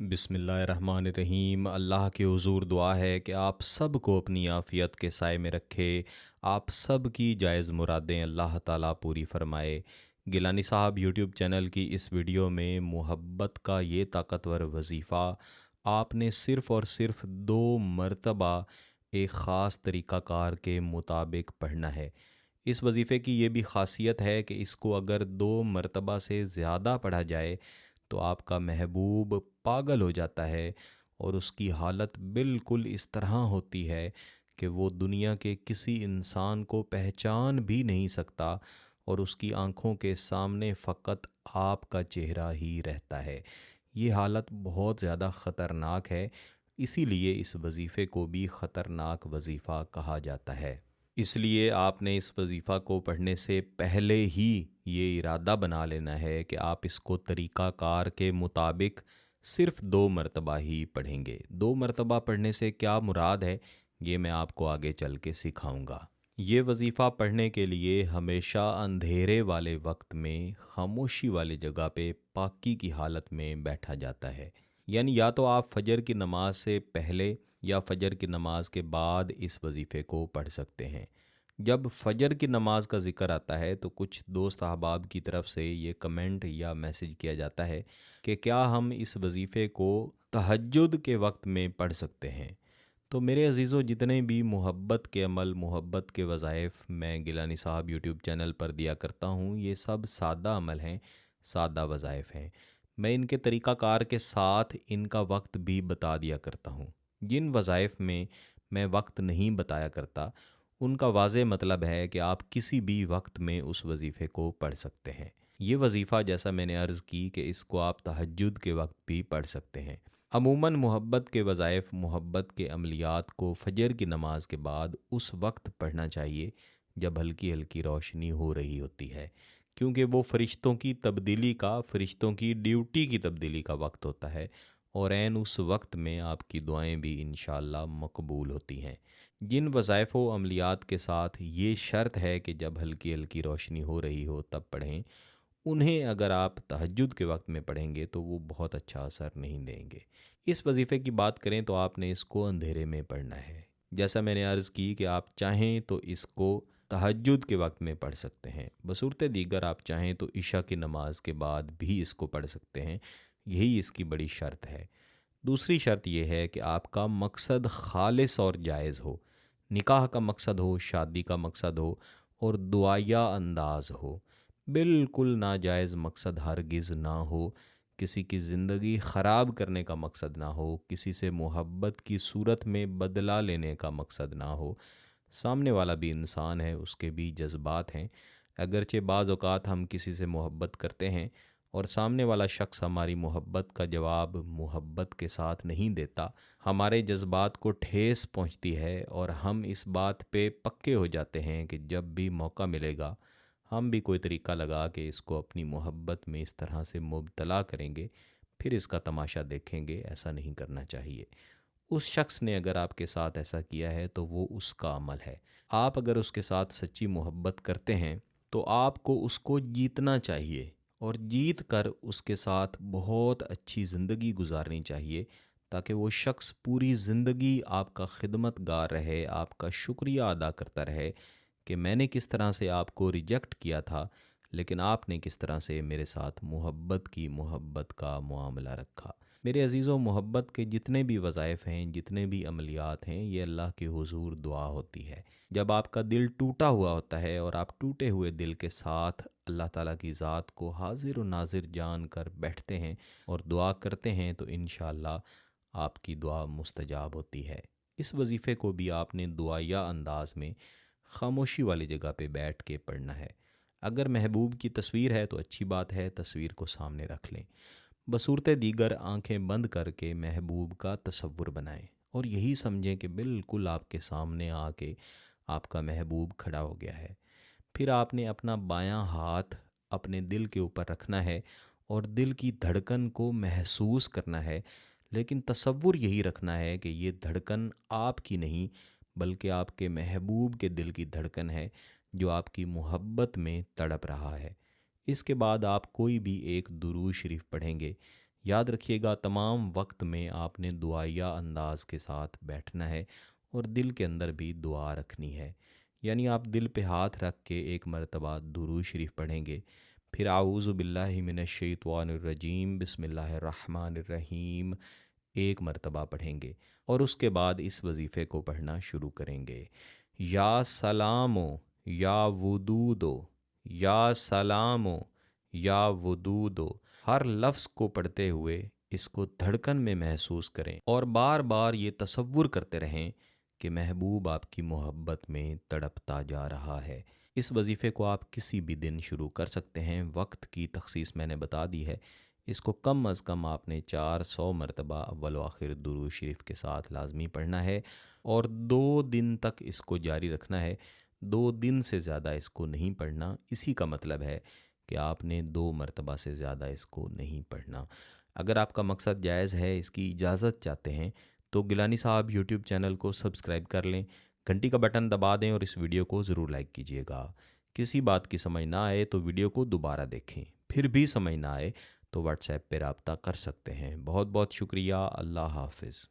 बिस्मिल्लाहिर्रहमानिर्रहीम। अल्लाह के हुज़ूर दुआ है कि आप सब को अपनी आफ़ियत के साए में रखे। आप सब की जायज़ मुरादें अल्लाह ताला पूरी फ़रमाए। गिलानी साहब यूट्यूब चैनल की इस वीडियो में मुहब्बत का ये ताकतवर वजीफ़ा आपने सिर्फ़ और सिर्फ़ 2 मरतबा एक ख़ास तरीक़ाकार के मुताबिक पढ़ना है। इस वजीफ़े की ये भी ख़ासियत है कि इसको अगर 2 मरतबा से ज़्यादा पढ़ा जाए तो आपका महबूब पागल हो जाता है और उसकी हालत बिल्कुल इस तरह होती है कि वो दुनिया के किसी इंसान को पहचान भी नहीं सकता और उसकी आंखों के सामने फ़कत आपका चेहरा ही रहता है। ये हालत बहुत ज़्यादा ख़तरनाक है, इसीलिए इस वजीफ़े को भी ख़तरनाक वजीफ़ा कहा जाता है। इसलिए आपने इस वजीफ़ा को पढ़ने से पहले ही ये इरादा बना लेना है कि आप इसको तरीक़ाकार के मुताबिक सिर्फ़ 2 मरतबा ही पढ़ेंगे। 2 मरतबा पढ़ने से क्या मुराद है, ये मैं आपको आगे चल के सिखाऊंगा। ये वजीफ़ा पढ़ने के लिए हमेशा अंधेरे वाले वक्त में खामोशी वाली जगह पे पाकी की हालत में बैठा जाता है। यानी या तो आप फजर की नमाज से पहले या फजर की नमाज के बाद इस वजीफ़े को पढ़ सकते हैं। जब फजर की नमाज का ज़िक्र आता है तो कुछ दोस्त अहबाब की तरफ से ये कमेंट या मैसेज किया जाता है कि क्या हम इस वजीफ़े को तहज्जुद के वक्त में पढ़ सकते हैं। तो मेरे अज़ीज़ों, जितने भी मोहब्बत के अमल, मोहब्बत के वज़ाइफ़ मैं गिलानी साहब यूट्यूब चैनल पर दिया करता हूँ, ये सब सादा अमल हैं, सादा वज़ाइफ़ हैं। मैं इनके तरीक़ाकार के साथ इनका वक्त भी बता दिया करता हूँ। जिन वज़ाइफ़ में मैं वक्त नहीं बताया करता, उनका वाज़ेह मतलब है कि आप किसी भी वक्त में उस वजीफ़े को पढ़ सकते हैं। ये वजीफ़ा, जैसा मैंने अर्ज़ की, कि इसको आप तहज्जुद के वक्त भी पढ़ सकते हैं। अमूमन मोहब्बत के वज़ाइफ़, मोहब्बत के अमलियात को फ़जर की नमाज के बाद उस वक्त पढ़ना चाहिए जब हल्की हल्की रोशनी हो रही होती है, क्योंकि वो फ़रिश्तों की तब्दीली का, फ़रिश्तों की ड्यूटी की तब्दीली का वक्त होता है और ऐन उस वक्त में आपकी दुआएं भी इंशाअल्लाह मकबूल होती हैं। जिन वज़ाइफ़ व अमलियात के साथ ये शर्त है कि जब हल्की हल्की रोशनी हो रही हो तब पढ़ें, उन्हें अगर आप तहज्जुद के वक्त में पढ़ेंगे तो वो बहुत अच्छा असर नहीं देंगे। इस वजीफ़े की बात करें तो आपने इसको अंधेरे में पढ़ना है। जैसा मैंने अर्ज़ की कि आप चाहें तो इसको तहज्जुद के वक्त में पढ़ सकते हैं, बसूरत दीगर आप चाहें तो इशा की नमाज के बाद भी इसको पढ़ सकते हैं। यही इसकी बड़ी शर्त है। दूसरी शर्त यह है कि आपका मकसद खालिस और जायज़ हो, निकाह का मकसद हो, शादी का मकसद हो और दुआया अंदाज हो। बिल्कुल नाजायज़ मकसद हरगिज़ ना हो, किसी की ज़िंदगी ख़राब करने का मकसद ना हो, किसी से मोहब्बत की सूरत में बदला लेने का मकसद ना हो। सामने वाला भी इंसान है, उसके भी जज्बात हैं। अगरचे बाज़ औक़ात हम किसी से मोहब्बत करते हैं और सामने वाला शख्स हमारी मोहब्बत का जवाब मोहब्बत के साथ नहीं देता, हमारे जज्बात को ठेस पहुंचती है और हम इस बात पे पक्के हो जाते हैं कि जब भी मौका मिलेगा हम भी कोई तरीका लगा के इसको अपनी मोहब्बत में इस तरह से मुब्तला करेंगे, फिर इसका तमाशा देखेंगे। ऐसा नहीं करना चाहिए। उस शख्स ने अगर आपके साथ ऐसा किया है तो वो उसका अमल है। आप अगर उसके साथ सच्ची मोहब्बत करते हैं तो आपको उसको जीतना चाहिए और जीत कर उसके साथ बहुत अच्छी ज़िंदगी गुजारनी चाहिए, ताकि वो शख्स पूरी ज़िंदगी आपका खिदमतगार रहे, आपका शुक्रिया अदा करता रहे कि मैंने किस तरह से आपको रिजेक्ट किया था, लेकिन आपने किस तरह से मेरे साथ मोहब्बत की, मोहब्बत का मामला रखा। मेरे अज़ीज़ों, मोहब्बत के जितने भी वज़ाइफ़ हैं, जितने भी अमलियात हैं, ये अल्लाह के हुज़ूर दुआ होती है। जब आपका दिल टूटा हुआ होता है और आप टूटे हुए दिल के साथ अल्लाह ताला की ज़ात को हाज़िर व नाज़िर जान कर बैठते हैं और दुआ करते हैं तो इंशाअल्लाह आपकी दुआ मुस्तजाब होती है। इस वजीफ़े को भी आपने दुआया अंदाज में खामोशी वाली जगह पे बैठ के पढ़ना है। अगर महबूब की तस्वीर है तो अच्छी बात है, तस्वीर को सामने रख लें। बसूरत दीगर आंखें बंद करके महबूब का तसव्वुर बनाएं और यही समझें कि बिल्कुल आपके सामने आके आपका महबूब खड़ा हो गया है। फिर आपने अपना बायां हाथ अपने दिल के ऊपर रखना है और दिल की धड़कन को महसूस करना है, लेकिन तसव्वुर यही रखना है कि ये धड़कन आपकी नहीं बल्कि आपके महबूब के दिल की धड़कन है जो आपकी मोहब्बत में तड़प रहा है। इसके बाद आप कोई भी एक दुरूद शरीफ पढ़ेंगे یاد رکھیے گا تمام وقت میں آپ نے دعائیہ انداز کے ساتھ بیٹھنا ہے اور دل کے اندر بھی دعا رکھنی ہے، یعنی آپ دل پہ ہاتھ رکھ کے ایک مرتبہ درود شریف پڑھیں گے، پھر اعوذ باللہ من الشیطان الرجیم بسم اللہ الرحمن الرحیم ایک مرتبہ پڑھیں گے، اور اس کے بعد اس وظیفے کو پڑھنا شروع کریں گے: یا سلامو یا ودودو، یا سلامو یا ودودو۔ ہر لفظ کو پڑھتے ہوئے اس کو دھڑکن میں محسوس کریں اور بار بار یہ تصور کرتے رہیں کہ محبوب آپ کی محبت میں تڑپتا جا رہا ہے۔ اس وظیفے کو آپ کسی بھی دن شروع کر سکتے ہیں، وقت کی تخصیص میں نے بتا دی ہے۔ اس کو کم از کم آپ نے 400 مرتبہ اول و آخر درود شریف کے ساتھ لازمی پڑھنا ہے اور 2 دن تک اس کو جاری رکھنا ہے۔ 2 دن سے زیادہ اس کو نہیں پڑھنا، اسی کا مطلب ہے کہ آپ نے 2 مرتبہ سے زیادہ اس کو نہیں پڑھنا۔ اگر آپ کا مقصد جائز ہے، اس کی اجازت چاہتے ہیں، تو گیلانی صاحب یوٹیوب چینل کو سبسکرائب کر لیں، گھنٹی کا بٹن دبا دیں اور اس ویڈیو کو ضرور لائک کیجیے گا۔ کسی بات کی سمجھ نہ آئے تو ویڈیو کو دوبارہ دیکھیں، پھر بھی سمجھ نہ آئے تو واٹس ایپ پہ رابطہ کر سکتے ہیں۔ بہت بہت شکریہ، اللہ حافظ۔